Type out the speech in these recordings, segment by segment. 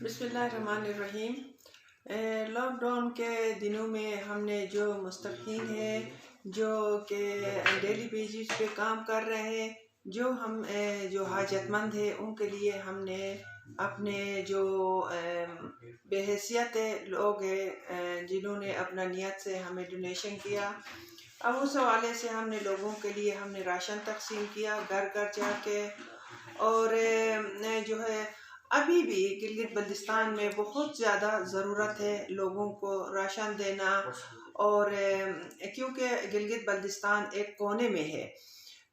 بسم اللہ الرحمن الرحیم۔ لاک ڈاؤن کے دنوں میں ہم نے جو مستحقین ہیں جو کہ ڈیلی بیسس پہ کام کر رہے ہیں، جو حاجت مند ہے ان کے لیے ہم نے اپنے جو بے حیثیت لوگ ہیں جنہوں نے اپنا نیت سے ہمیں ڈونیشن کیا، اب اس حوالے سے ہم نے لوگوں کے لیے ہم نے راشن تقسیم کیا گھر گھر جا کے۔ اور جو ہے ابھی بھی گلگت بلتستان میں بہت زیادہ ضرورت ہے لوگوں کو راشن دینا، اور کیونکہ گلگت بلتستان ایک کونے میں ہے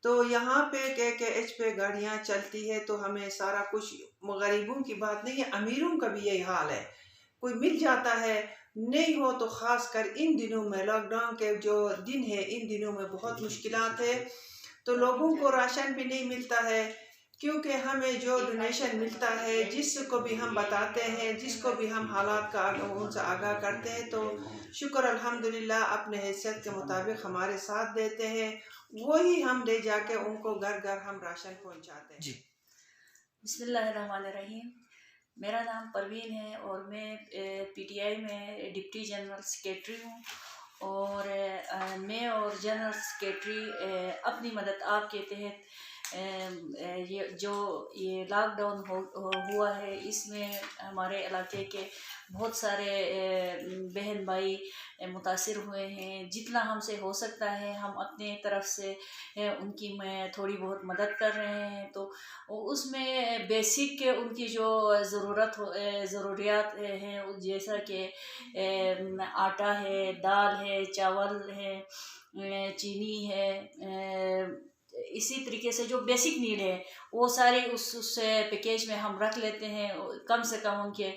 تو یہاں پہ KKH پہ گاڑیاں چلتی ہے تو ہمیں سارا کچھ، غریبوں کی بات نہیں ہے، امیروں کا بھی یہی حال ہے، کوئی مل جاتا ہے، نہیں ہو تو خاص کر ان دنوں میں لاک ڈاؤن کے جو دن ہے ان دنوں میں بہت مشکلات ہے، تو لوگوں کو راشن بھی نہیں ملتا ہے، کیونکہ ہمیں جو ڈونیشن ملتا ہے جس کو بھی ہم بتاتے ہیں، جس کو بھی ہم حالات کا ان سے آگاہ کرتے ہیں تو شکر الحمدللہ اپنے حیثیت کے مطابق ہمارے ساتھ دیتے ہیں، وہی ہم لے جا کے ان کو گھر گھر ہم راشن پہنچاتے ہیں۔ بسم اللہ الرحمن الرحیم۔ میرا نام پروین ہے اور میں PTI میں ڈپٹی جنرل سیکریٹری ہوں، اور میں اور جنرل سیکریٹری اپنی مدد آپ کے تحت یہ لاک ڈاؤن ہوا ہے، اس میں ہمارے علاقے کے بہت سارے بہن بھائی متاثر ہوئے ہیں، جتنا ہم سے ہو سکتا ہے ہم اپنے طرف سے ان کی میں تھوڑی بہت مدد کر رہے ہیں، تو اس میں بیسک ان کی جو ضروریات ہیں جیسا کہ آٹا ہے، دال ہے، چاول ہے، چینی ہے، اسی طریقے سے جو بیسک نیڈ ہے وہ سارے اس پیکیج میں ہم رکھ لیتے ہیں، کم سے کم ان کے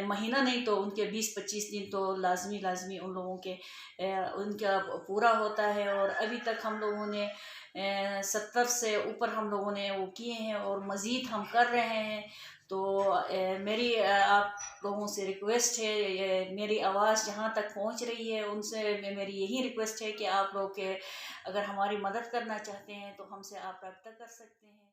مہینہ نہیں تو ان کے 20-25 دن تو لازمی ان لوگوں کے ان کا پورا ہوتا ہے، اور ابھی تک ہم لوگوں نے 70 سے اوپر ہم لوگوں نے وہ کیے ہیں اور مزید ہم کر رہے ہیں۔ تو میری آپ لوگوں سے ریکویسٹ ہے، میری آواز جہاں تک پہنچ رہی ہے ان سے میری یہی ریکویسٹ ہے کہ آپ لوگ اگر ہماری مدد کرنا چاہتے ہیں تو ہم سے آپ رابطہ کر سکتے ہیں۔